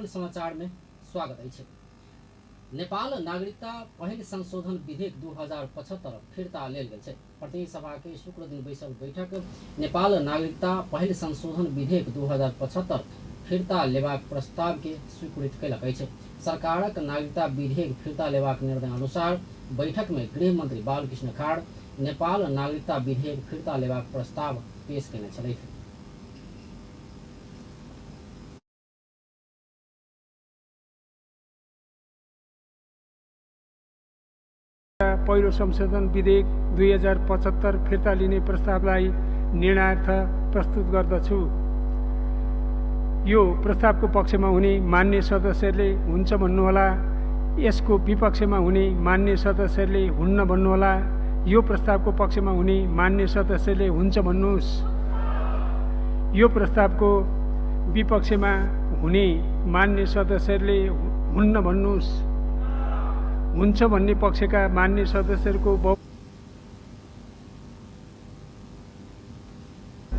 सामान्य समाचार में स्वागत है। नेपाल नागरिकता पहिल संशोधन विधेयक 2075 फिर्ता लेल गेल छै। प्रतिनिधि सभा के शुक्र दिन बैसल बैठक नेपाल नागरिकता पहिल संशोधन विधेयक 2075 फिर्ता लेबाक प्रस्ताव के स्वीकृत कयलक अछि। सरकारक नागरिकता विधेयक फिर्ता लेबाक निर्णय अनुसार बैठक में गृह मंत्री बालकृष्ण खाड़ नेपाल नागरिकता विधेयक फिर्ता लेबाक प्रस्ताव पेश केने छलथि। पहिलो संशोधन विधेयक 2075 फिर्ता लिने प्रस्तावलाई निर्णयार्थ प्रस्तुत गर्दछु। यो प्रस्तावको पक्षमा हुने मान्य सदस्यले हुन्छ भन्नुहोला, यसको विपक्षमा हुने मान्य सदस्यले हुन्न भन्नुहोला। यो प्रस्तावको पक्षमा हुने मान्य सदस्यले हुन्छ भन्नुहोस्। यो प्रस्तावको विपक्षमा हुने मान्य सदस्यले हुन्न भन्नुहोस्। हुन्छ भन्ने पक्षका मान्य सदस्यहरूको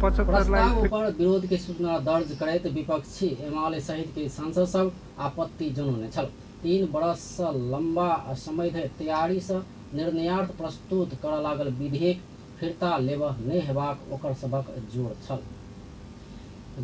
प्रस्ताव पर विरोध की सूचना दर्ज करैत विपक्षी एमाले सहित के सांसद सब आपत्ति जनाउने छल। 3 वर्ष लंबा समय धरि तैयारी से निर्णयार्थ प्रस्तुत करऽ लागल विधेयक फिर्ता लेबह नहि हेबाक ओकर सबक जोर छल।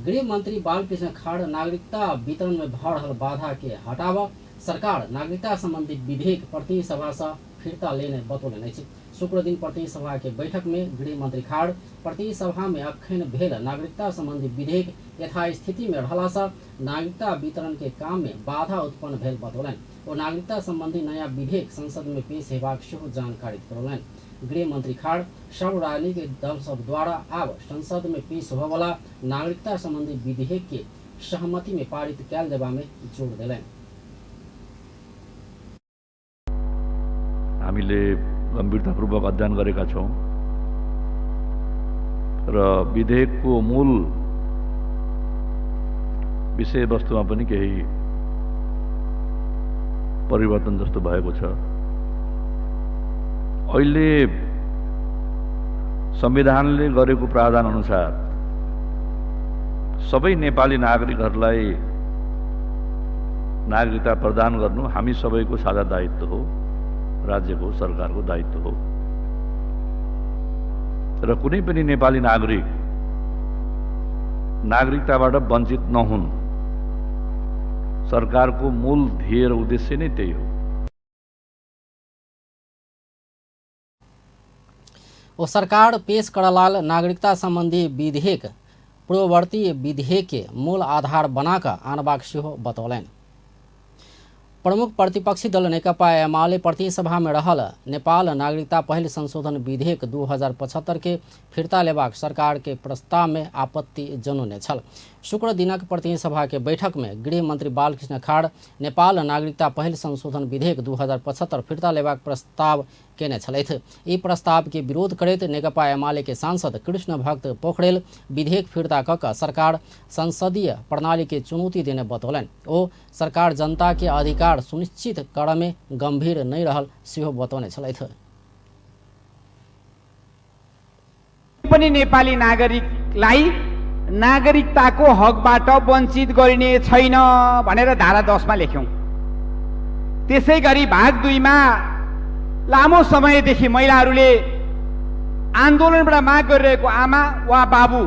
गृह मंत्री बालकृष्ण खाड़ नागरिकता वितरण में भऽ रहल बाधा के हटाबऽ सरकार नागरिकता संबंधी विधेयक प्रतिनिधि सभा से फिर्ता लेने बतौलनि अछि। शुक्र दिन प्रतिनिधि सभा के बैठक में गृह मंत्री खाड़ प्रतिनिधि सभा में अखन भेल नागरिकता संबंधी विधेयक यथास्थिति में रहला से नागरिकता वितरण के काम में बाधा उत्पन्न भेल बतौलनि। ओ नागरिकता संबंधी नया विधेयक संसद में पेश हेबाक सेहो जानकारी करौलनि। गृह मंत्री खाड़ सब राजनीतिक दल सब द्वारा आब संसद में पेश होबवला नागरिकता संबंधी विधेयक के सहमति में पारित कयल जेबा में जोड़ देलनि। हामीले गम्भीरतापूर्वक अध्ययन गरेका छौं र विधेयकको मूल विषयवस्तुमा पनि केही परिवर्तन जस्तो भएको छ। अहिले संविधानले गरेको प्रावधान अनुसार सबै नेपाली नागरिकहरूलाई नागरिकता प्रदान गर्नु हामी सबैको साझा दायित्व हो, राज्यको सरकारको दायित्व हो र कुनै पनि नेपाली नागरिक नागरिकताबाट वञ्चित नहुन्, सरकारको मूल ध्येय र उद्देश्य नै त्यही हो। ओ सरकार पेश करलाल नागरिकता संबंधी विधेयक पूर्ववर्ती विधेयक के मूल आधार बनाकर आनबाक सेहो बतौलनि। प्रमुख प्रतिपक्षी दल नेकपा एमाले प्रतिनिधि सभा में रहल नेपाल नागरिकता पहिल संशोधन विधेयक 2075 के फिर्ता लेबाक सरकार के प्रस्ताव में आपत्ति जनौने छल। शुक्र दिनक प्रतिनिधि सभा के बैठक में गृह मंत्री बालकृष्ण खाड़ नेपाल नागरिकता पहिल संशोधन विधेयक 2075 फिर्ता लेबाक प्रस्ताव केने छलथि। ई प्रस्ताव के विरोध करैत नेकपा एमाले के सांसद कृष्ण भक्त पोखरेल विधेयक फिर्ता कऽ सरकार संसदीय प्रणाली के चुनौती देने बतौलनि। ओ सरकार जनता के अधिकार सुनिश्चित करऽ में गंभीर नहीं रहल सेहो बतौने छलथि। पनि नेपाली नागरिकलाई नागरिकताको हकबाट वञ्चित गरिने छैन भनेर धारा 10 मा लेख्यौं। त्यसैगरी भाग 2 मा लामो समयदेखि महिलाहरूले आन्दोलनबाट माग गरिरहेको आमा वा बाबु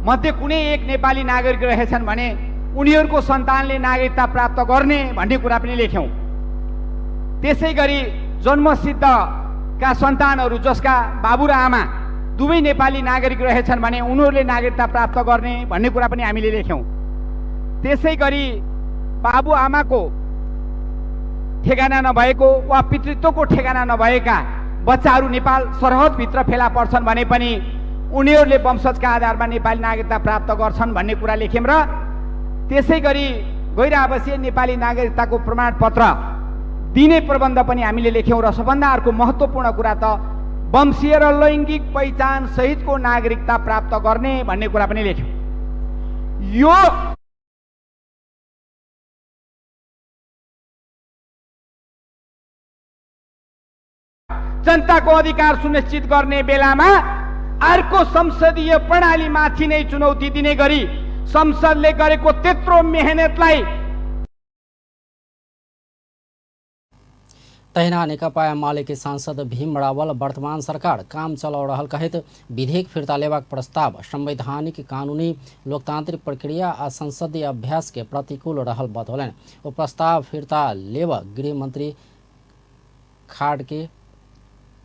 मध्ये कुनै एक नेपाली नागरिक रहेछन् भने उनीहरूको सन्तानले नागरिकता प्राप्त गर्ने भन्ने कुरा पनि लेख्यौं। त्यसैगरी जन्मसिद्धका सन्तानहरू जसका बाबु र आमा दुवै नेपाली नागरिक रहेछन् भने उनीहरूले नागरिकता प्राप्त गर्ने भन्ने कुरा पनि हामीले लेख्यौं। त्यसैगरी बाबु आमाको ठेगाना नभएको वा पितृत्वको ठेगाना नभएका बच्चाहरू नेपाल सरहदभित्र फेला पर्छन् भने पनि उनीहरूले वंशजका आधारमा नेपाली नागरिकता प्राप्त गर्छन् भन्ने कुरा लेख्यौं। र त्यसैगरी गैर आवासीय नेपाली नागरिकताको प्रमाणपत्र दिने प्रबन्ध पनि हामीले लेख्यौं। र सबभन्दा अर्को महत्त्वपूर्ण कुरा त वंशीय र लैङ्गिक पहिचान सहितको नागरिकता प्राप्त गर्ने भन्ने कुरा पनि लेख्यौं। यो जनताको अधिकार सुनिश्चित गर्ने बेलामा अर्को संसदीय प्रणालीमाथि नै चुनौती दिने गरी संसदले गरेको त्यत्रो मेहनतलाई तहिना नेकपा एमाले के सांसद भीम रावल वर्तमान सरकार काम चला रहल कहत विधेयक फिर्ता लेबाक प्रस्ताव संवैधानिक कानूनी लोकतांत्रिक प्रक्रिया आ संसदीय अभ्यास के प्रतिकूल रहल बतौलन। ओ प्रस्ताव फिर्ता लेब गृहमंत्री खाड़के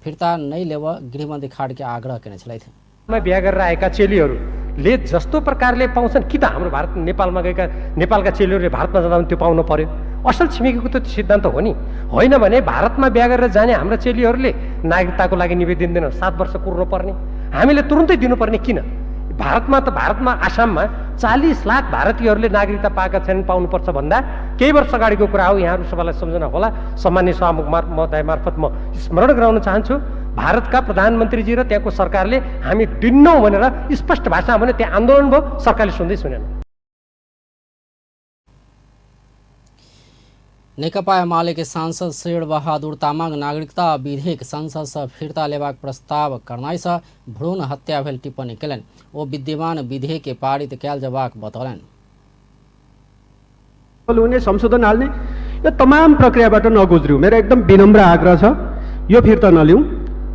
फिर्ता नहीं लेब गृहमंत्री खाड़के आग्रह केने छलथि। बिहा गरेर आएका चेलीहरूले जस्तो प्रकारले पाउँछन् कि त हाम्रो भारत नेपालमा गएका नेपालका चेलीहरूले भारतमा जाँदा पनि त्यो पाउनु पर्यो। असल छिमेकीको त सिद्धान्त हो नि। होइन भने भारतमा बिहा गरेर जाने हाम्रा चेलीहरूले नागरिकताको लागि निवेदन दिन 7 वर्ष कुर्नु पर्ने, हामीले तुरुन्तै दिनुपर्ने किन? भारतमा आसाममा 40 लाख भारतीयहरूले नागरिकता पाएका छैनन्, पाउनुपर्छ भन्दा केही वर्ष अगाडिको कुरा हो। यहाँहरू सबैलाई सम्झना होला। सम्मान्य सभामुख महोदय मार्फत म स्मरण गराउन चाहन्छु, भारतका प्रधानमन्त्रीजी र त्यहाँको सरकारले हामी दिन्नौँ भनेर स्पष्ट भाषामा भने त्यहाँ आन्दोलन भयो, सरकारले सुन्दै सुनेन। नेकपा एमाले के सांसद शेर बहादुर तामाङ नागरिकता विधेयक संसद से फिर्ता लेबाक प्रस्ताव करनाई से भ्रूण हत्या भेल टिप्पणी कयलनि। ओ विद्यमान विधेयक के पारित कयल जबाक बतौलनि। हुने संशोधन हाल्ने यो तमाम प्रक्रियाबाट नगुज्रियो। मेरो एकदम विनम्र आग्रह छ, यो फिर्ता नलिउँ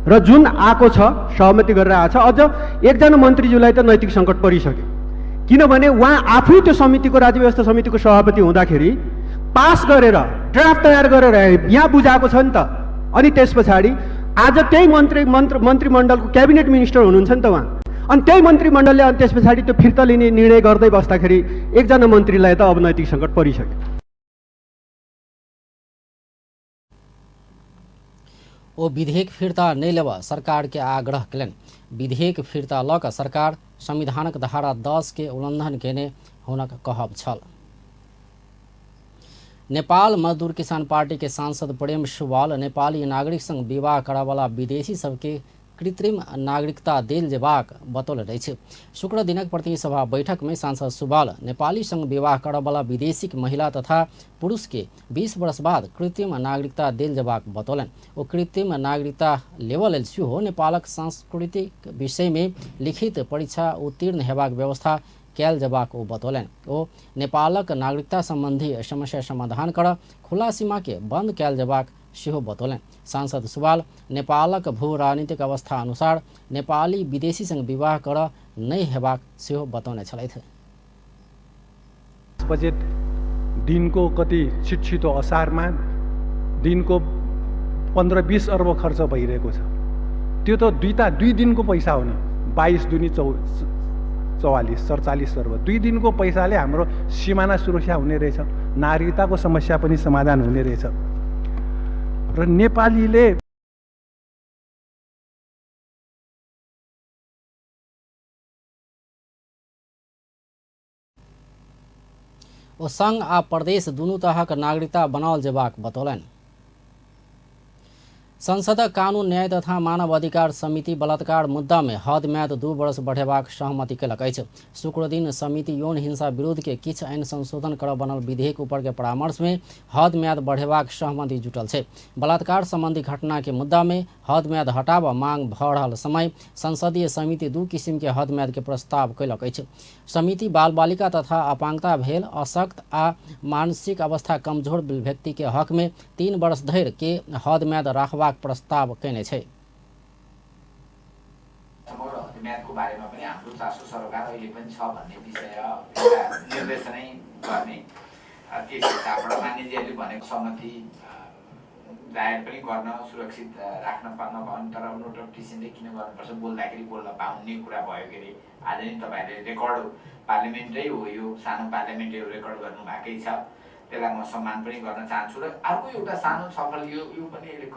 र जुन आएको छ सहमति गरेर आएको छ। अझ एकजना मन्त्रीज्यूलाई त नैतिक सङ्कट परिसक्यो, किनभने उहाँ आफै त्यो समितिको राज्य व्यवस्था समितिको सभापति हुँदाखेरि पास गरेर ड्राफ्ट तयार गरेर यहाँ बुझाएको छ नि त। अनि त्यस पछाडि आज त्यही मन्त्रीमण्डलको क्याबिनेट मिनिस्टर हुनुहुन्छ नि त उहाँ। अनि त्यही मन्त्रीमण्डलले अनि त्यस पछाडि त्यो फिर्ता लिने निर्णय गर्दै बस्दाखेरि एकजना मन्त्रीलाई त अब नैतिक सङ्कट परिसक्यो। ओ विधेयक फिर्ता नहीं लेब सरकार के आग्रह कयलनि। विधेयक फिर्ता लऽ कऽ सरकार संविधानक धारा 10 के उल्लंघन केने हुनक कहब छल। नेपाल मजदूर किसान पार्टी के सांसद प्रेम सुवाल नेपाली नागरिक संग विवाह करावला विदेशी सबके कृत्रिम नागरिकता देल जेबाक बतौल रही। शुक्र दिनक प्रतिनिधि सभा बैठक में सांसद सुवाल नेपाली संग विवाह करावला विदेशी महिला तथा पुरुष के 20 वर्ष बाद कृत्रिम नागरिकता देल जेबाक बतौलन। ओ कृत्रिम नागरिकता लेवल सेहो नेपालक सांस्कृतिक विषय में लिखित परीक्षा उत्तीर्ण हेबाक व्यवस्था कयल जबाक ओ बतौलन। ओ नेपालक नागरिकता संबंधी समस्या समाधान कर खुला सीमा के बंद कयल जबाक सेहो बतौलन। सांसद सुवाल नेपालक भू राजनीतिक अवस्था अनुसार नेपाली विदेशी संग विवाह कर नहीं हेबाक सेहो बतौने छलथि। बजेट दिनको कति छिटछिटो असारमा दिनको 15-20 अर्ब खर्च भइरहेको छ। त्यो त दुई दिनको पैसा हो नि। 22 दुनी 44 47 अर्ब 2 दिनको पैसाले हाम्रो सीमाना सुरक्षा हुने रहेछ, नागरिकताको समस्या पनि समाधान हुने रहेछ। र नेपालीले ओ संघ आ प्रदेश दुनू तरहक नागरिकता बनाओल जेबाक बतौलन। संसद कानून न्याय तथा मानव अधिकार समिति बलात्कार मुद्दा में हद म्याद 2 वर्ष बढ़ेबाक सहमति कयलक अछि। शुक्र दिन समिति यौन हिंसा विरुद्ध के किछ आइन संशोधन कर बनल विधेयक ऊपर के परामर्श में हद म्याद बढ़ेबाक सहमति जुटल छै। बलात्कार संबंधी घटना के मुद्दा में हद म्याद हटाब मांग भ रहल समय संसदीय समिति 2 किसिम के हद म्याद के प्रस्ताव कयलक अछि। समिति बाल बालिका तथा अपांगता भेल अशक्त आ मानसिक अवस्था कमजोर व्यक्ति के हक में 3 वर्ष धरि के हद म्याद राखबाक प्रस्ताव कैने छै। समग्र हदम्यादको बारेमा पनि हाम्रो चासो सरकार अहिले पनि छ भन्ने विषय निर्देशनै गर्ने त्यस हिसाबबाट मान्यजीहरूले भनेको सहमति दायर पनि गर्न सुरक्षित राख्न पाउन भयो। तर नोट अफ डिसिजनले किन गर्नुपर्छ, बोल्दाखेरि बोल्न पाउने कुरा भयो के अरे। आज नि तपाईँहरूले रेकर्ड पार्लियामेन्टै हो, यो सानो पार्लियामेन्टै हो, रेकर्ड गर्नुभएकै छ। त्यसलाई म सम्मान पनि गर्न चाहन्छु। र अर्को एउटा सानो सफल यो पनि यसले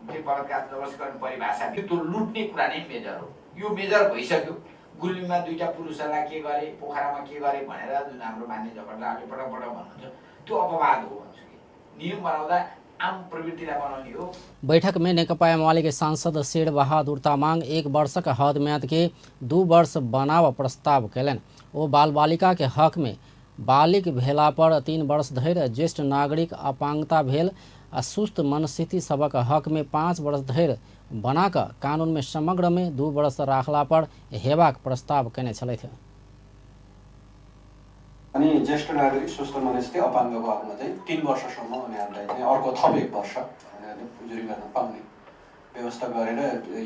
त्यो बलात्कार जबरजस्ती गर्ने परिभाषा त्यो लुट्ने कुरा नै मेजर हो। यो मेजर भइसक्यो। गुल्मीमा 2टा पुरुषहरूलाई के गरे, पोखरामा के गरे भनेर जुन हाम्रो मान्य जगतले पटक भन्नुहुन्छ, त्यो अपवाद हो भन्छु कि नियम बनाउँदा आम प्रवृत्तिलाई बनाउने हो। बैठक में नेकपा एमाले के सांसद शेर बहादुर तामाङ 1 वर्षक हद म्याद के 2 वर्ष बनाव प्रस्ताव कयलनि। ओ बाल बालिका के हक में बालिक भेला पर 3 वर्ष धरि, ज्येष्ठ नागरिक अपांगता भेल आ सुस्त मनस्थिति सबक हक में 5 वर्ष धरि बनाकर कानून में समग्र में 2 वर्ष राखला पर हेबाक प्रस्ताव केने छलथि। अनि ज्येष्ठ नागरिक सुस्त मनस्थिति अपाङ्गको हकमा चाहिँ 3 वर्षसम्म उनीहरूलाई चाहिँ अर्को थप 1 वर्ष भनेर जुरी गर्न पाउने व्यवस्था गरेर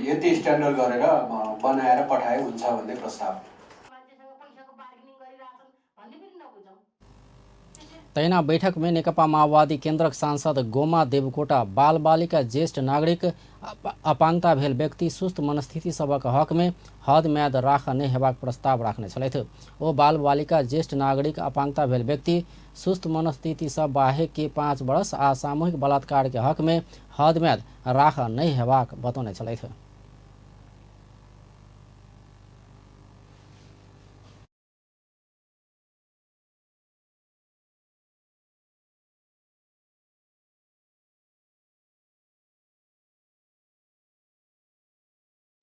यति स्ट्यान्डर्ड गरेर बनाएर पठाए हुन्छ भन्ने प्रस्ताव। तैना बैठक में नेकपा माओवादी केन्द्रक सांसद गोमा देवकोटा बाल बालिका ज्येष्ठ नागरिक अपाङ्गता भेल व्यक्ति सुस्त मनस्थिति सबक हक में हद म्याद राख नै हेबाक प्रस्ताव राख्ने छलथि। ओ बाल बालिका ज्येष्ठ नागरिक अपाङ्गता भेल व्यक्ति सुस्त मनस्थिति सब बाहेक के 5 वर्ष आ सामूहिक बलात्कार के हक में हद म्याद राख नै हेबाक बतौने छलथि।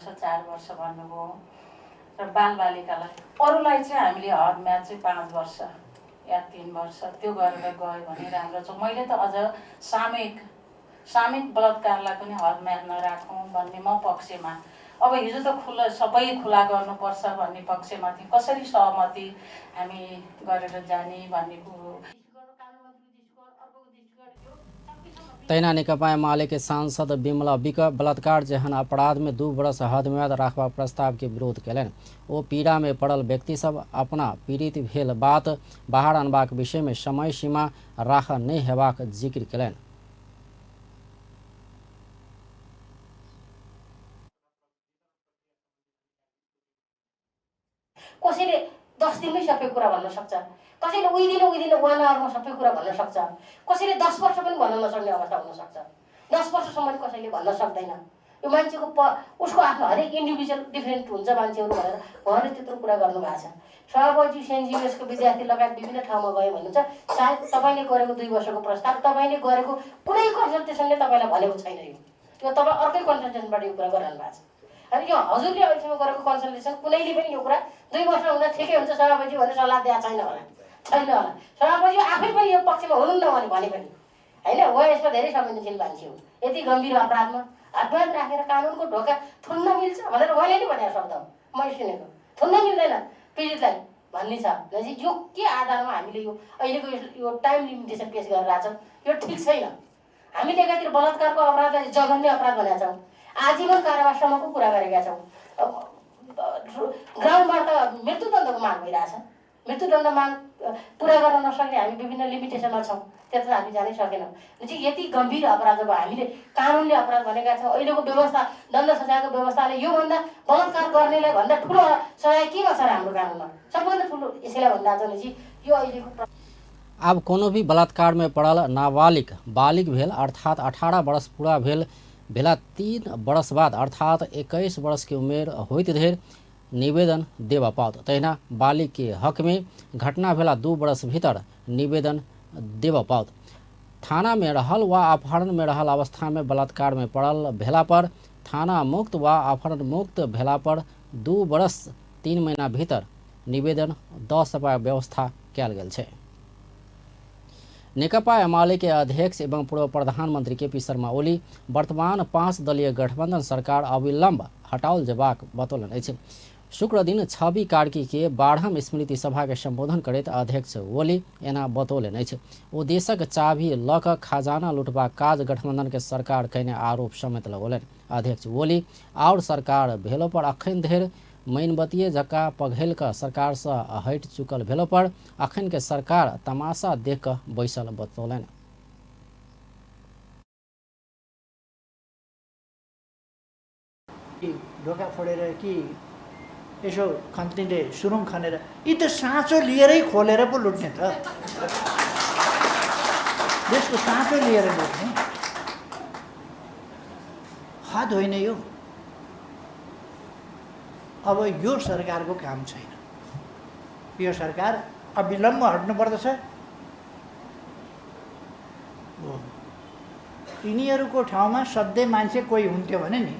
वर्ष 4 वर्ष भन्नुभयो र बालबालिकालाई अरूलाई चाहिँ हामीले हद म्याद चाहिँ 5 वर्ष या 3 वर्ष त्यो गरेर गयो भने राम्रो छ। मैले त अझ सामूहिक बलात्कारलाई पनि हद म्याद नराखौँ भन्ने म पक्षमा। अब हिजो त सबै खुला गर्नुपर्छ भन्ने पक्षमा थिएँ। कसरी सहमति हामी गरेर जाने भन्ने कुरो तैना नेकपा एमाले के सांसद बिमला विक बलात्कार जहन अपराध में 2 वर्ष हद म्याद राखबाक प्रस्ताव के विरोध कयलनि। ओ पीड़ा में पड़ल व्यक्ति सब अपना पीड़ित भेल बात बाहर आनबाक विषय में समय सीमा राख नै हेबाक जिक्र कयलनि। कसैले 10 दिनमै सबै कुरा भन्न सक्छ, कसैले उही दिन 1 आवरमा सबै कुरा भन्न सक्छ, कसैले 10 वर्ष पनि भन्न नसक्ने अवस्था हुन सक्छ। 10 वर्षसम्म कसैले भन्न सक्दैन। यो मान्छेको उसको आफ्नो हरेक इन्डिभिजुअल डिफरेन्ट हुन्छ मान्छेहरू भनेर उहाँले त्यत्रो कुरा गर्नुभएको छ। सहभागी सेन्जिएसको विद्यार्थी लगायत विभिन्न ठाउँमा गयो भन्नुहुन्छ। सायद तपाईँले गरेको 2 वर्षको प्रस्ताव तपाईँले गरेको कुनै कन्सल्टेसनले तपाईँलाई भनेको छैन। यो तपाईँ अर्कै कन्सल्टेसनबाट यो कुरा गरिरहनु भएको छ। अनि यो हजुरले अहिलेसम्म गरेको कन्सल्टेसन कुनैले पनि यो कुरा 2 वर्ष हुँदा ठिकै हुन्छ सभापति भनेर सल्लाह दिएको छैन होला। सभापति आफै पनि यो पक्षमा हुनुहुन्न भने पनि होइन। उहाँ यसमा धेरै संवेदनशील मान्छे हुन्। यति गम्भीर अपराधमा हातबाद राखेर कानुनको ढोका थुन्न मिल्छ भनेर उहाँले नै भनेको शब्द हो मैले सुनेको। थुन्न मिल्दैन पीडितलाई भन्ने छ। यो के आधारमा हामीले यो अहिलेको यो टाइम लिमिटेसन पेश गरिरहेको छौँ यो ठिक छैन। हामीले एकातिर बलात्कारको अपराधलाई जघन्य अपराध भनेका छौँ, आजीवन कारावाससम्मको कुरा गरेका छौँ। ग्राउन्डबाट मृत्युदण्डको माग भइरहेछ। मृत्युदण्ड माग पुरा गर्न नसक्ने हामी विभिन्न लिमिटेसनमा छौँ, त्यता हामी जानै सकेनौँ। यति गम्भीर अपराध जब हामीले कानुनले अपराध भनेका छौँ, अहिलेको व्यवस्था दण्ड सजायको व्यवस्थाले योभन्दा बलात्कार गर्नेलाई भन्दा ठुलो सजाय केमा छ हाम्रो कानुनमा? सबभन्दा ठुलो यसैलाई भन्दा चाहिँ यो अहिलेको अब कोनो भी बलात्कार में पड़ल नाबालिग बालिग भेल अर्थात 18 वर्ष पूरा भेला 3 वर्ष बाद अर्थात 21 वर्ष की उमेर होइत धेर निवेदन देवा पाओत। तहिना बालिग के हक में घटना भेला 2 वर्ष भीतर निवेदन देवा पाओत। थाना में रहल वा अपहरण में रहल अवस्था में बलात्कार में पड़ल भेला पर थाना मुक्त वा अपहरण मुक्त भेला पर 2 वर्ष 3 महीना भीतर निवेदन द सभाक व्यवस्था कयल गेल छै। नेकपा एमाले के अध्यक्ष एवं पूर्व प्रधानमंत्री केपी शर्मा ओली वर्तमान 5 दलीय गठबंधन सरकार अविलंब हटाओल जेबाक बतौलनि अछि। शुक्र दिन छवि कार्की के 12वीं स्मृति सभा के संबोधन करैत अध्यक्ष ओली एना बतौलनि अछि। ओ देशक चाभी ल क खजाना लुटबाक काज गठबंधन के सरकार कयने आरोप समेत लगौलनि। अध्यक्ष ओली और सरकार भेलो पर अखन धरि मैनबतिये जका पघेल का सरकार से हट चुकल भेलो पर अखन के सरकार तमाशा देख कर बैसल बतौलनि। ढोका फोडेर कि यसो खन्तीले सुरुङ खनेर यी त साँचो लिएरै खोलेर पो लुट्ने त। देशको साँचो लिएर लुट्ने हद होइन यो। अब यो सरकारको काम छैन। यो सरकार अविलम्ब हट्नु पर्दछ। यिनीहरूको ठाउँमा सधैँ मान्छे कोही हुन्थ्यो भने नि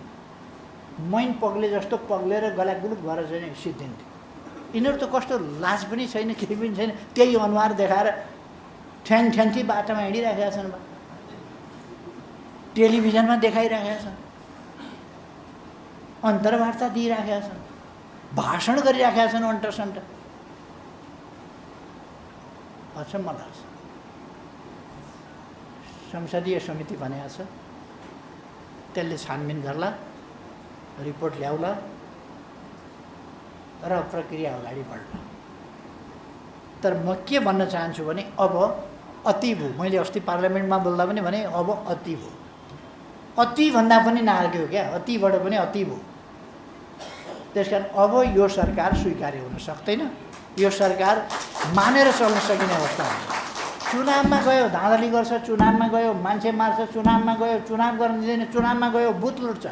मैन पग्ले जस्तो पग्लेर गलागुलुक भएर चाहिँ सिद्धिन्थ्यो। यिनीहरू त कस्तो लाज पनि छैन, केही पनि छैन, त्यही अनुहार देखाएर ठ्याङठ्याङ्की बाटोमा हिँडिराखेका छन्, टेलिभिजनमा देखाइराखेका छन्, अन्तर्वार्ता दिइराखेका छन्, भाषण गरिराखेका छन् अन्टरसन्ट। अचम्म लाग्छ। संसदीय समिति भनेको छ, त्यसले छानबिन गर्ला, रिपोर्ट ल्याउला र प्रक्रिया अगाडि बढ्ला। तर म के भन्न चाहन्छु भने अब अति भयो। मैले अस्ति पार्लियामेन्टमा बोल्दा पनि भने अब अति भयो। अति भन्दा पनि नआर्ग्यो क्या, अतिबाट पनि अति भयो। त्यसकारण अब यो सरकार स्वीकार्य हुन सक्दैन, यो सरकार मानेर चल्न सकिने अवस्था हुन्छ। चुनावमा गयो धाँधली गर्छ, चुनावमा गयो मान्छे मार्छ, चुनावमा गयो चुनाव गर्न दिँदैन, चुनावमा गयो बुथ लुट्छ।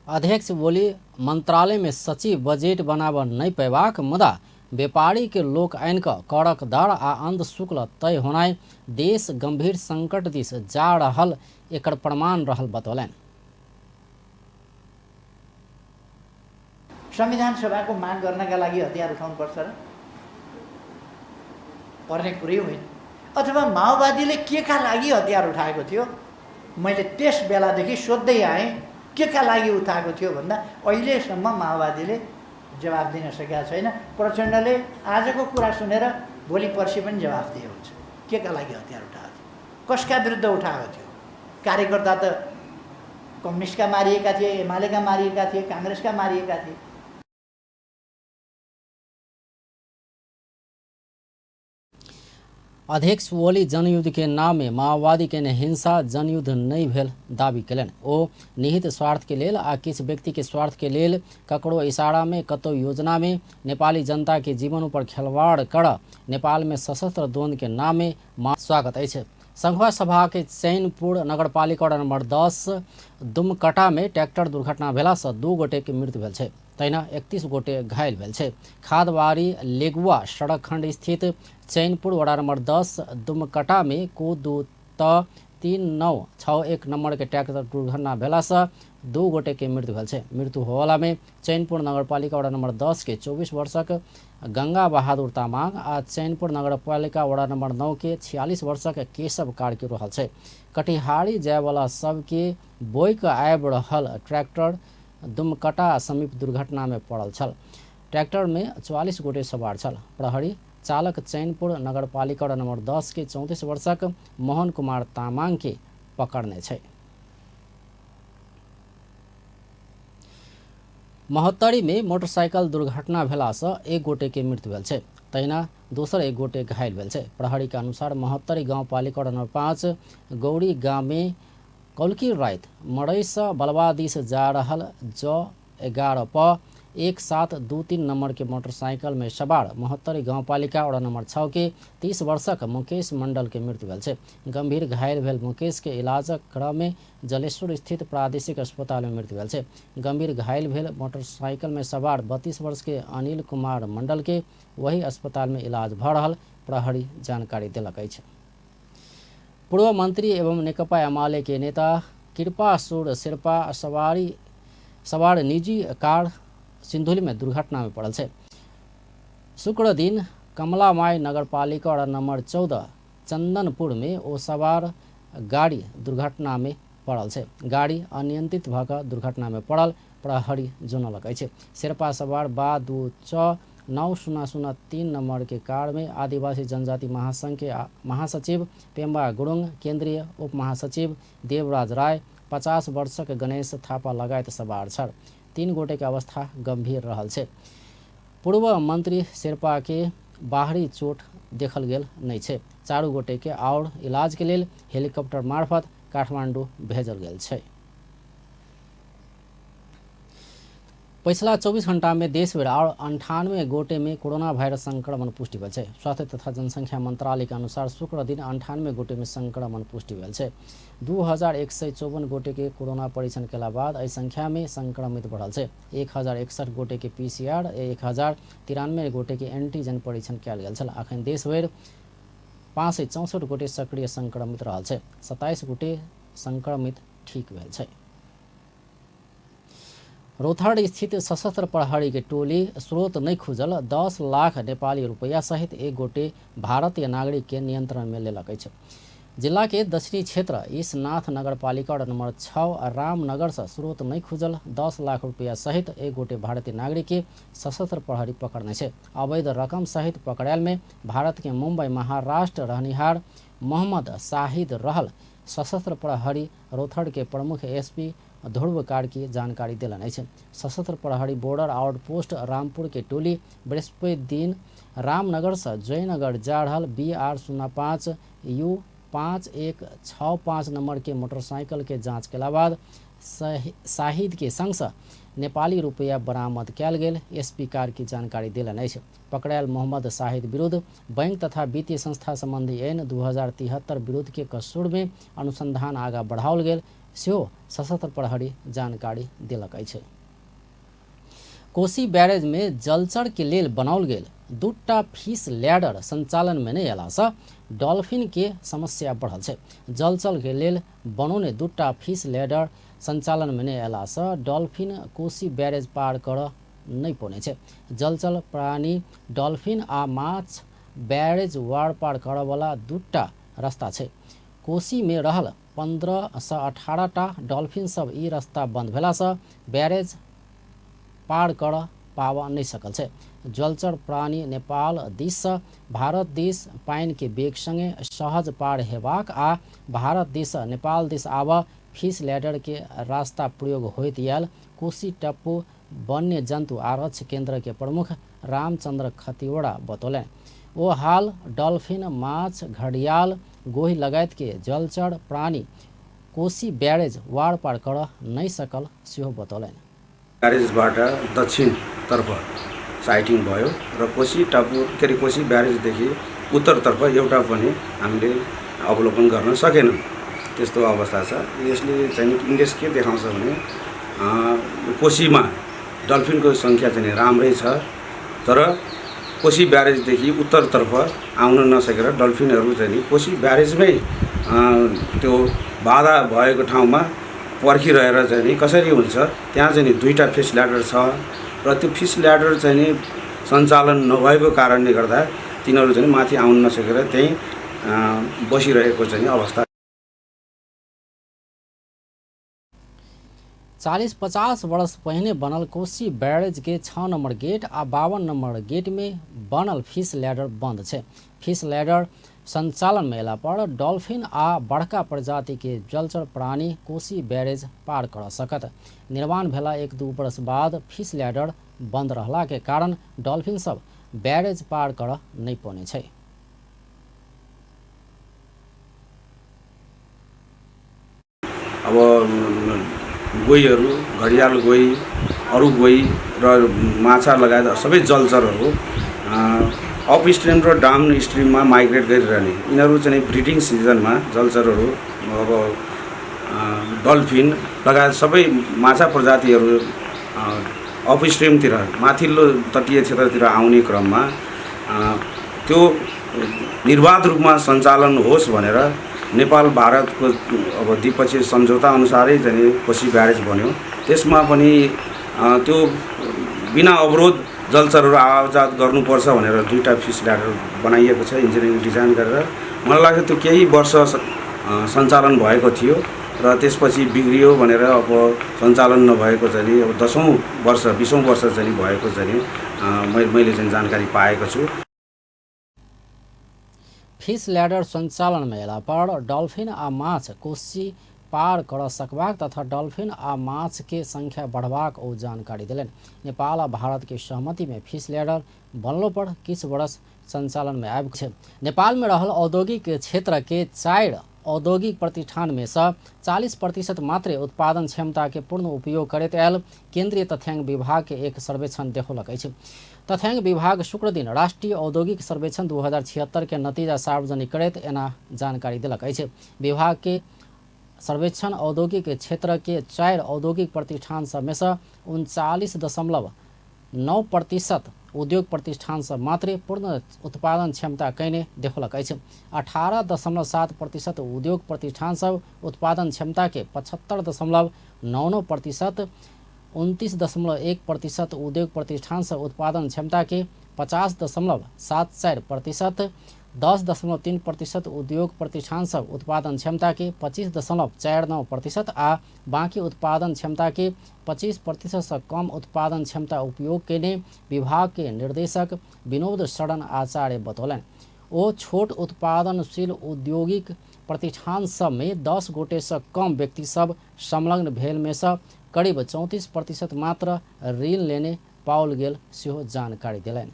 अध्यक्ष बोली मंत्रालय में सचिव बजेट बनाब नहीं पैबाक मुदा व्यापारी के लोक आइन का कड़क दर आ अंध शुल्क तय होनाइ देश गंभीर संकट दिस जा रहल एकर प्रमाण रहल बतौलन। संविधान सभाको माग गर्नका लागि हतियार उठाउनुपर्छ र पर्ने कुरै होइन। अथवा माओवादीले के का लागि हतियार उठाएको थियो, मैले त्यस बेलादेखि सोध्दै आएँ के का लागि उठाएको थियो भन्दा अहिलेसम्म माओवादीले जवाफ दिन सकेका छैन। प्रचण्डले आजको कुरा सुनेर भोलि पर्सि पनि जवाफ दिए हुन्छ के का लागि हतियार उठाएको थियो, कसका विरुद्ध उठाएको थियो। कार्यकर्ता त कम्युनिस्टका मारिएका थिए, एमालेका मारिएका थिए, काङ्ग्रेसका मारिएका थिए। अध्यक्ष ओली जनयुद्ध के नाम में माओवादी के हिंसा जनयुद्ध नहीं भेल दावी कलन। ओ निहित स्वार्थ के लेल आ किस व्यक्ति के स्वार्थ के लेल ककरो इशारा में कतौ योजना में नेपाली जनता के जीवन पर खिलवाड़ कर नेपाल में सशस्त्र द्वंद्व के नाम में स्वागत है। संघवा सभा के चैनपुर नगरपालिका नंबर 10 दुमकटा में ट्रैक्टर दुर्घटना भेला से 2 गोटे के मृत्यु भेल छै, तहिना 31 गोटे घायल भेल छै। खादबारी लेगुआ सड़क खंड स्थित चैनपुर वड़ा नंबर 10 दुमकटा में को 3961 नंबर के ट्रैक्टर दुर्घटना भेला से 2 गोटे के मृत्यु भेल छै। मृत्यु होवाला में चैनपुर नगरपालिका वड़ा नंबर 10 के 24 वर्षक गंगा बहादुर तामाङ आ चैनपुर नगरपालिका वड़ा नंबर 9 के 46 वर्षक केशव कार्की रहल छै। कटिहारी जायवाला सबके बोइक आबि रहल ट्रैक्टर दुमकटा समीप दुर्घटना में पड़ल छल। ट्रैक्टर में 44 गोटे सवार छल। प्रहरी चालक चैनपुर नगरपालिका नंबर 10 के 34 वर्षक मोहन कुमार तामाङ के पकड़ने छै। महोत्तरी में मोटरसाइकिल दुर्घटना भेला से 1 गोटे के मृत्यु भेल छै, तहिना दोसर 1 गोटे घायल भेल छै। प्रहरी के अनुसार महोत्तरी गाउँपालिका नंबर 5 गौरी गाँव में कौलकी रात मड़ई से बलवा दिस जा रहल ज 11 प 1723 नंबर के मोटरसाइकिल में सवार महोत्तरी गाउँपालिका वड़ा नंबर 6 के 30 वर्षक मुकेश मंडल के मृत्यु भेल छै। गंभीर घायल भेल मुकेश के इलाजक क्रम में जलेश्वर स्थित प्रादेशिक अस्पताल में मृत्यु भेल छै। गंभीर घायल भेल मोटरसाइकिल में सवार 32 वर्ष के अनिल कुमार मंडल के वही अस्पताल में इलाज भ रहल प्रहरी जानकारी देलक अछि। पूर्व मंत्री एवं नेकपा एमाले के नेता कृपासुर शेर्पा सवार निजी कार सिन्धुली में दुर्घटना में पड़ल छै। शुक्र दिन कमलामाई नगरपालिका वड़ा नंबर 14 चंदनपुर में ओ सवार गाड़ी दुर्घटना में पड़ल छै। गाड़ी अनियंत्रित भऽ दुर्घटना में पड़ल प्रहरी जनलक अछि। शेर्पा सवार 9003 नंबर के कार में आदिवासी जनजाति महासंघ के महासचिव पेम्बा गुरुङ, केंद्रीय उप महासचिव देवराज राय, 50 वर्षक गणेश थापा लगायत सवार छल। 3 गोटे के अवस्था गंभीर रहल छै। पूर्व मंत्री शेर्पा के बाहरी चोट देखल गेल नहीं छै। 4 गोटे के और इलाज के लेल हेलीकॉप्टर मार्फत काठमांडू भेजल गेल छै। पिछला 24 घंटा में देश भर और 98 गोटे में कोरोना वायरस संक्रमण पुष्टि भेल छै। स्वास्थ्य तथा जनसंख्या मंत्रालय के अनुसार शुक्र दिन 98 गोटे में संक्रमण पुष्टि भेल छै। 2154 गोटे के कोरोना परीक्षण केला बाद एहि संख्या में संक्रमित बढ़ल छै। 1061 गोटे के PCR, 1093 गोटे के एंटीजन परीक्षण कयल गेल छल। अखन देश भर 564 गोटे सक्रिय संक्रमित रहल छै। 27 गोटे संक्रमित ठीक भेल छै। रोथाड़ स्थित सशस्त्र प्रहरी के टोली स्रोत नहीं खुजल 10 लाख नेपाली रुपया सहित 1 गोटे भारतीय नागरिक के नियंत्रण में लेलक अछि। जिला के दक्षिणी क्षेत्र ईशनाथ नगरपालिका नंबर 6 रामनगर से स्रोत नहीं खुजल 10 लाख रुपया सहित 1 गोटे भारतीय नागरिक के सशस्त्र प्रहरी पकड़ने छै। अवैध रकम सहित पकड़ायल में भारत के मुंबई महाराष्ट्र रहनिहार मोहम्मद शाहिद रहल सशस्त्र प्रहरी रोथड़ के प्रमुख एसपी ध्रुव कार्की जानकारी दिलन अछि। सशस्त्र प्रहरी बॉर्डर आउटपोस्ट रामपुर के टोली बृहस्पति दिन रामनगर से जयनगर जा रहल BR05 U5165 नंबर के मोटरसाइकिल के जांच के बाद शाहिद के संग से नेपाली रुपया बरामद कयल गेल एसपी कार्की जानकारी दिलन अछि। पकड़ायल मोहम्मद शाहिद विरुद्ध बैंक तथा वित्तीय संस्था संबंधी ऐन 2073 विरुद्ध के कसूर में अनुसंधान आगा बढ़ाओल गेल सेहो सशस्त्र प्रहरी जानकारी दिलक अछि। कोसी बैरेज में जलचर के लेल बनाओल गेल दूटा फिश लैडर संचालन में नहीं अयला से डॉल्फिन के समस्या बढ़ल छै। जलचर के लेल बनौने दूटा फिश लैडर संचालन में नहीं अयला से डॉल्फिन कोसी बैरेज पार कर नहीं पौने छै। जलचर प्राणी डॉल्फिन आ माछ बैरेज वार पार करऽ वाला दूटा रास्ता छै। कोसी में रहल 15 से 18 टा डॉल्फिन सब ई रास्ता बंद भेला से बैरेज पार कर पावा नहीं सकल छै। जलचर प्राणी नेपाल दिस से भारत दिस पाइन के बेग संगे सहज पार हेबाक आ भारत दिस नेपाल दिस आवा फिश लैडर के रास्ता प्रयोग होइत आयल कोसी टप्पू वन्य जंतु आरक्ष केंद्र के प्रमुख रामचंद्र खतिवड़ा बतौलन। ओ हाल डॉल्फिन माछ घड़ियाल गोही लगायत के जलचर प्राणी कोसी बैरेज वार पार कर नहीं सकल सेहो बतौलन। ब्यारेजबाट दक्षिणतर्फ साइटिङ भयो र कोसी टापु के अरे कोसी ब्यारेजदेखि उत्तरतर्फ एउटा पनि हामीले अवलोकन गर्न सकेनौँ। त्यस्तो अवस्था छ। यसले चाहिँ इन्डेक्स के देखाउँछ भने कोसीमा डल्फिनको सङ्ख्या चाहिँ राम्रै छ, तर कोसी ब्यारेजदेखि उत्तरतर्फ आउन नसकेर डल्फिनहरू चाहिँ कोसी ब्यारेजमै त्यो बाधा भएको ठाउँमा पर्खिरहेर चाहिँ कसरी हुन्छ, त्यहाँ चाहिँ दुईटा फिस ल्याडर छ र त्यो फिस ल्याडर चाहिँ सञ्चालन नभएको कारणले गर्दा तिनीहरू चाहिँ माथि आउन नसकेर त्यहीँ बसिरहेको चाहिँ अवस्था। 40-50 वर्ष पहले बनल कोसी बैरेज के 6 नंबर गेट आ 52 नंबर गेट में बनल फिश लैडर बंद है। फिश लैडर संचालन में अयला पर डॉल्फिन आ बड़का प्रजाति के जलचर प्राणी कोसी बैरेज पार कर सकत। निर्माण भेला 1-2 वर्ष बाद फिश लैडर बंद रहला के कारण डॉल्फिन सब बैरेज पार कर नहीं पौने छै। अब गोहीहरू घडियाल गोही अरू गोही र माछा लगायत सबै जलचरहरू अप स्ट्रिम र डाउन स्ट्रिममा माइग्रेट गरिरहने यिनीहरू चाहिँ ब्रिडिङ सिजनमा जलचरहरू अब डल्फिन लगायत सबै माछा प्रजातिहरू अप स्ट्रिमतिर माथिल्लो तटीय क्षेत्रतिर आउने क्रममा त्यो निर्बाध रूपमा सञ्चालन होस् भनेर नेपाल भारतको अब द्विपक्षीय सम्झौता अनुसारै चाहिँ कोसी ब्यारेज बन्यो। त्यसमा पनि त्यो बिना अवरोध जलचरहरू आवाजात गर्नुपर्छ भनेर दुईटा फिस ल्याडर बनाइएको छ इन्जिनियरिङ डिजाइन गरेर। मलाई लाग्छ त्यो केही वर्ष सञ्चालन भएको थियो र त्यसपछि बिग्रियो भनेर अब सञ्चालन नभएको चाहिँ अब 10औं वर्ष 20औं वर्ष चाहिँ भएको चाहिँ मैले चाहिँ जानकारी पाएको छु। फिश लैडर संचालन में अयला पर डॉल्फिन आ माछ कोसी पार कर सकबाक तथा डॉल्फिन आ माछ के संख्या बढ़बाक ओ जानकारी दिलन। नेपाल आ भारत के सहमति में फिश लैडर बनलो पर किछ वर्ष संचालन में आबि छै। नेपाल में रहल औद्योगिक क्षेत्र के 4 औद्योगिक प्रतिष्ठान में से 40% मात्र उत्पादन क्षमता के पूर्ण उपयोग करैत आयल केंद्रीय तथ्याङ्क विभाग के एक सर्वेक्षण देखौलक अछि। तथ्याङ्क विभाग शुक्र दिन राष्ट्रीय औद्योगिक सर्वेक्षण 2076 के नतीजा सार्वजनिक करैत एना जानकारी दिलक अछि। विभाग के सर्वेक्षण औद्योगिक क्षेत्र के 4 औद्योगिक प्रतिष्ठान सब में से 39.9% उद्योग प्रतिष्ठान सब मात्र पूर्ण उत्पादन क्षमता कयने देखौलक अछि। 18.7% उद्योग प्रतिष्ठान सब उत्पादन क्षमता के 75.99%, 29.1% उद्योग प्रतिष्ठान सब उत्पादन क्षमता के 50.74%, 10.3% उद्योग प्रतिष्ठान सब उत्पादन क्षमता के 25.49% आ बाकी उत्पादन क्षमता के 25% से कम उत्पादन क्षमता उपयोग केने विभाग के निर्देशक विनोद शरण आचार्य बतौलन। ओ छोट उत्पादनशील औद्योगिक प्रतिष्ठान सब में 10 गोटे से कम व्यक्ति सब संलग्न भेल में से करीब 34% मात्र ऋण लेने पाओल गेल सेहो जानकारी दिलनि।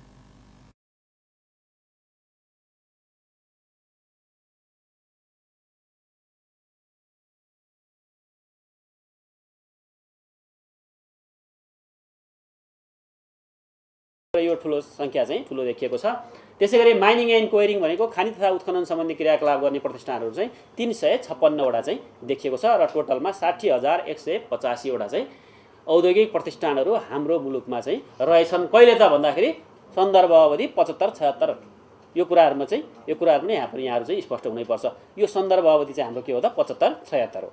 यो ठुलो संख्या चाहिँ ठुलो देखिएको छ। त्यसै गरी माइनिङ एन्ड क्वेरिङ भनेको खानी तथा उत्खनन सम्बन्धी क्रियाकलाप गर्ने प्रतिष्ठानहरू चाहिँ 356 वटा चाहिँ देखिएको छ र टोटलमा 60,185 वटा चाहिँ औद्योगिक प्रतिष्ठानहरू हाम्रो मुलुकमा चाहिँ रहेछन्। कहिले त भन्दाखेरि सन्दर्भ अवधि 75-76 यो कुराहरुमा चाहिँ यो कुराहरु नै यहाँहरु चाहिँ स्पष्ट हुनैपर्छ। यो सन्दर्भ अवधि चाहिँ हाम्रो के हो त 75-76 हो।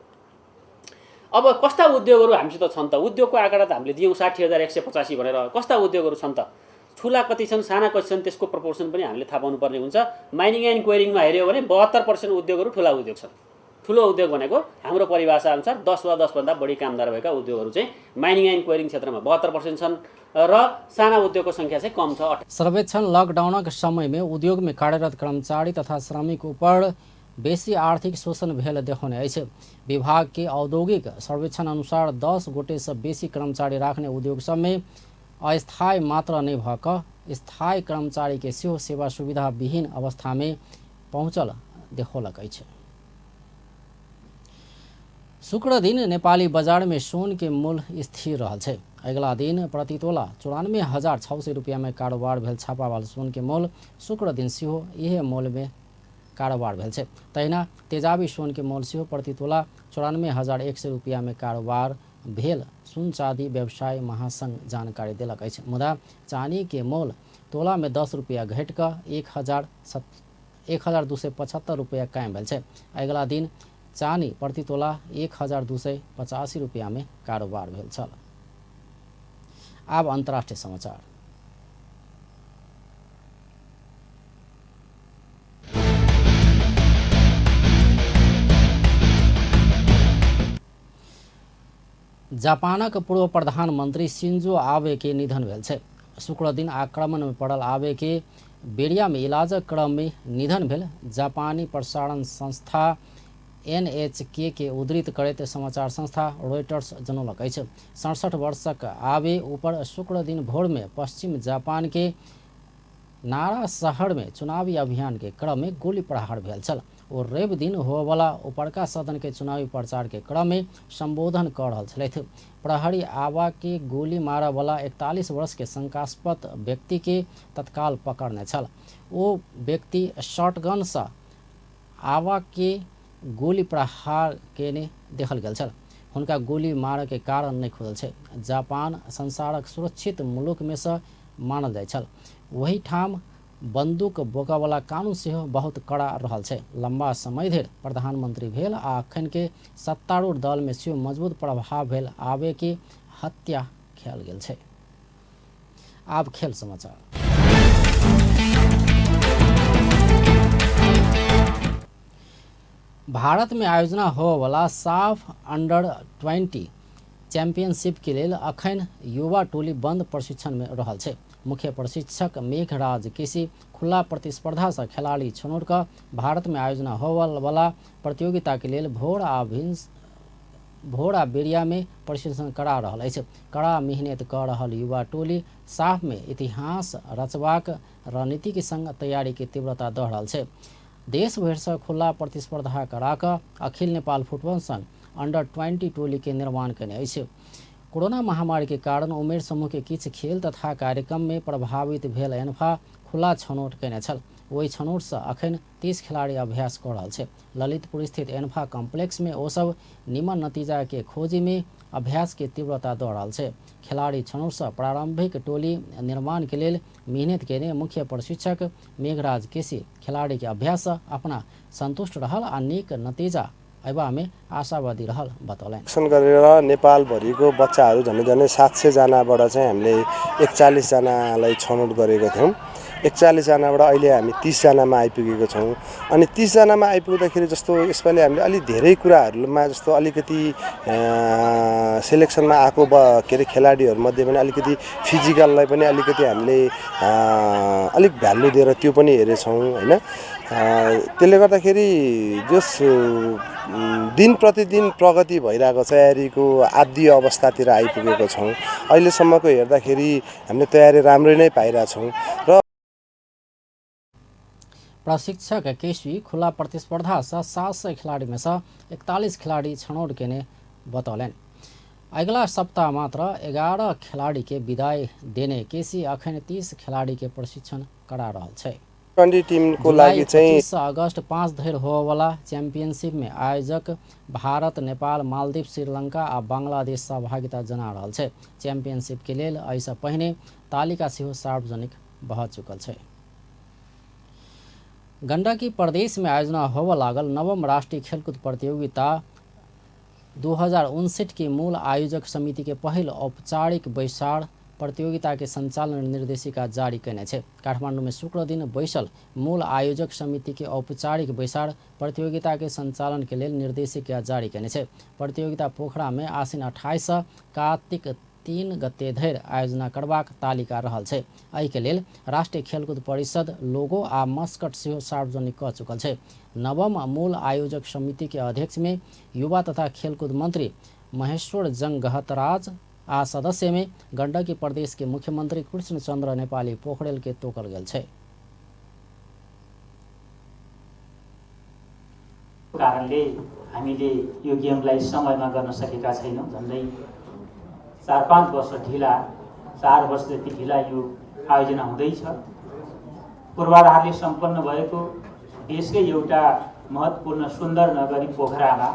अब कस्ता उद्योगहरू हामीसित छन् त? उद्योगको आँकडा त हामीले दियौं 60,185 भनेर। कस्ता उद्योगहरू छन् त? ठुला कति छन्, साना कति छन्, त्यसको प्रपोर्सन पनि हामीले थाहा पाउनुपर्ने हुन्छ। माइनिङ एन्ड क्वेरिङमा हेर्यो भने 72% उद्योगहरू ठुला उद्योग छन्। ठुलो उद्योग भनेको हाम्रो परिभाषा अनुसार 10 वा 10 भन्दा बढी कामदार भएका उद्योगहरू चाहिँ माइनिङ एन्ड क्वेरिङ क्षेत्रमा 72% छन् र साना उद्योगको संख्या चाहिँ कम छ। सर्वेक्षण लकडाउनक समय में उद्योग में कार्यरत कर्मचारी तथा श्रमिक ऊपर बेसी आर्थिक शोषण भेल देखाउने अछि। विभाग के औद्योगिक सर्वेक्षण अनुसार 10 गोटे से बेसी कर्मचारी राख्ने उद्योग सब में अस्थायी मात्र नै भक स्थायी कर्मचारी के सेहो सेवा सुविधा विहीन अवस्था में पहुँचल देखौलक अछि। शुक्र दिन नेपाली बजार में सोन के मूल्य स्थिर रहल छै। अगला दिन प्रति तोला 94,600 रुपया में कारोबार भेल। छापावाल सोन के मूल्य शुक्र दिन सेहो यह मूल्य में कारोबार भेल छै। तहिना तेजाबी सोन के मूल्य सेहो प्रति तोला 94,100 रुपया में कारोबार भेल। सुन चाँदी व्यवसाय महासंघ जानकारी देलक अछि। मुदा चाँदी के मूल्य तोला में 10 रुपया घट कऽ 1,275 रुपया कायम भेल छै। अगला दिन चानी प्रति तोला 1,285 रुपया में कारोबार भेल छल। आब अंतर्राष्ट्रीय समाचार। जापानक पूर्व प्रधानमंत्री शिंजो आबे के निधन भेल छै। शुक्र दिन आक्रमण में पड़ल आबे के बेरिया में इलाजक क्रम में निधन भेल। जापानी प्रसारण संस्था NHK के उद्धृत करैत समाचार संस्था रॉयटर्स जनौलक अछि। 67 वर्षक आबे ऊपर शुक्र दिन भोर में पश्चिम जापान के नारा शहर में चुनावी अभियान के क्रम में गोली प्रहार भेल छल। और रवि दिन होबला ऊपरका सदन के चुनावी प्रचार के क्रम में संबोधन कर रहल छलथि। प्रहरी आबा के गोली मारय वाला 41 वर्ष के शंकास्पद व्यक्ति के तत्काल पकड़ने छल। ओ व्यक्ति शॉटगन से आबा के गोली प्रहार केने देखल गेल छल। हुनका गोली मारय के कारण नहीं खुजल छै। जापान संसारक सुरक्षित मुलुक में से मानल जाय छल। वही ठाम बंदूक बोकावाला कानून सेहो बहुत कड़ा रहल छै। लंबा समय धरि प्रधानमंत्री भेल आ अखन के सत्तारूढ़ दल में सेहो मजबूत प्रभाव भेल आबे के हत्या कयल गेल छै। आब खेल समाचार। भारत में आयोजना हो वाला साफ अंडर-20 चैंपियनशिप के लेल अखन युवा टोली बंद प्रशिक्षण में रहल छै। मुख्य प्रशिक्षक मेघराज केसी खुला प्रतिस्पर्धा से खिलाड़ी छनौट कर भारत में आयोजना होवल वाला प्रतियोगिता के लेल भोर आ बेरिया में प्रशिक्षण करा रहल अछि। कड़ा मेहनत कर रहल युवा टोली साफ में इतिहास रचबाक रणनीति के संग तैयारी के तीव्रता दऽ रहल छै। देश भरि से खुला प्रतिस्पर्धा करा कऽ अखिल नेपाल फुटबॉल संघ अंडर-20 टोली के निर्माण केने अछि। कोरोना महामारी के कारण उमेर समूह के किछु खेल तथा कार्यक्रम में प्रभावित भेल एन्फा खुला छनौट केने छल। ओहि छनौट से अखन 30 खिलाड़ी अभ्यास कर रहल छै। ललितपुर स्थित एन्फा कॉम्प्लेक्स में ओ सब निमन नतीजा के खोजी में अभ्यास के तीव्रता दऽ रहल छै। खिलाड़ी छनौट से प्रारंभिक टोली निर्माण के लेल मेहनत केने मुख्य प्रशिक्षक मेघराज केसी खिलाड़ी के अभ्यास से अपना संतुष्ट रहल आ नीक नतीजा अयबा में आशावादी रहल बतौलनि। एक्सन गरेर नेपालभरिको बच्चाहरू झन्डै 700 जनाबाट चाहिँ हामीले 41 जनालाई छनौट गरेको थियौँ 41 जनाबाट अहिले हामी 30 जनामा आइपुगेको छौँ। अनि 30 जनामा आइपुग्दाखेरि जस्तो यसपालि हामीले अलि धेरै कुराहरूमा जस्तो अलिकति सेलेक्सनमा आएको के अरे खेलाडीहरूमध्ये पनि अलिकति फिजिकललाई पनि अलिकति हामीले अलिक भ्यालु दिएर त्यो पनि हेरेछौँ होइन। त्यसले गर्दाखेरि जस दिन प्रतिदिन प्रगति भइरहेको तयारीको आदि अवस्थातिर आइपुगेको छौँ। अहिलेसम्मको हेर्दाखेरि हामीले तयारी राम्रै नै पाइरहेछौँ। र प्रशिक्षक केशवी खुला प्रतिस्पर्धा से 700 खिलाड़ी में से 41 खिलाड़ी छनौट केने बतौलन। अगला सप्ताह मात्र 11 खिलाड़ी के विदाई देने केसी अखन 30 खिलाड़ी के प्रशिक्षण करा रहा है। टीम को लागि चाहिँ 25 अगस्त 5 धरि होवाला चैंपियनशिप में आयोजक भारत, नेपाल, मालदीव, श्रीलंका आ बांग्लादेश सहभागिता जना रहा है। चैंपियनशिप के लिए ऐसा पहिने तालिका सेहो सार्वजनिक भ चुकल है। गंडकी प्रदेश में आयोजना होवा लागल नवम राष्ट्रीय खेलकूद प्रतियोगिता 2059 की मूल आयोजक समिति के पहल औपचारिक बैसार प्रतियोगिता के संचालन निर्देशिका जारी करने छे। काठमांडू में शुक्र दिन बैसल मूल आयोजक समिति के औपचारिक बैसार प्रतियोगिता के संचालन के लिए निर्देशिका जारी करने छे। प्रतियोगिता पोखरा में आसिन 28 कार्तिक 3 गते धरि आयोजना करबाक तालिका रहल छे। एहि के लेल राष्ट्रीय खेलकूद परिषद लोगो आ मस्कट सेहो सार्वजनिक क चुकल छे। नवम मूल आयोजक समिति के अध्यक्ष में युवा तथा खेलकूद मंत्री महेश्वर जंग गहतराज आ सदस्य में गंडकी प्रदेश के मुख्यमंत्री कृष्णचंद्र नेपाली पोखरेल के तोकल गेल छे। कारणले हामीले यो गेमलाई समयमा गर्न सकेका छैनौं। झन्डै 4-5 वर्ष ढिला, 4 वर्ष जति ढिला यो आयोजना हुँदैछ। पूर्वाधारले सम्पन्न भएको देशकै एउटा महत्त्वपूर्ण सुन्दर नगरी पोखरामा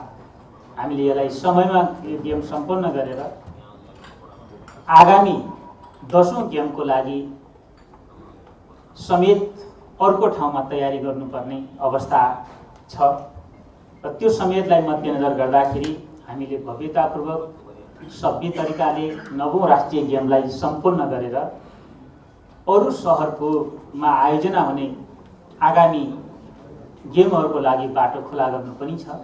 हामीले यसलाई समयमा यो गेम सम्पन्न गरेर आगामी 10औं गेमको लागि समेत अर्को ठाउँमा तयारी गर्नुपर्ने अवस्था छ र त्यो समेतलाई मध्यनजर गर्दाखेरि हामीले भव्यतापूर्वक सभ्य तरिकाले नवौं राष्ट्रिय गेमलाई सम्पन्न गरेर अरू शहरकोमा आयोजना हुने आगामी गेमहरूको लागि बाटो खुला गर्नु पनि छ।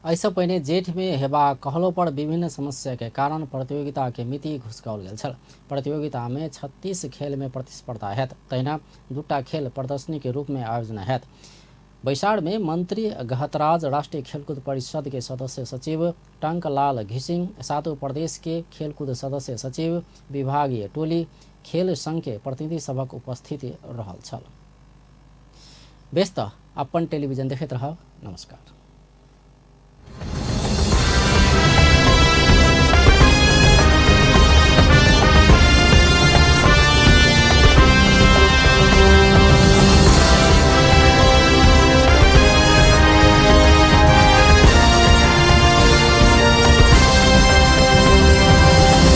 ऐसा पहिने जेठ में हेबा कहलो पर विभिन्न समस्या के कारण प्रतियोगिता के मिति घुसकाओल गेल छल। प्रतियोगिता में 36 खेल में प्रतिस्पर्धा हैत। तहिना 2टा खेल प्रदर्शनी के रूप में आयोजना हैत। बैसार में मंत्री गहतराज, राष्ट्रीय खेलकूद परिषद के सदस्य सचिव टंकलाल घिसिंग, 7 प्रदेश के खेलकूद सदस्य सचिव, विभागीय टोली, खेल संघ के प्रतिनिधि सभक उपस्थिति रहल छल। व्यस्त अपन टेलीविजन देखैत रहब। नमस्कार।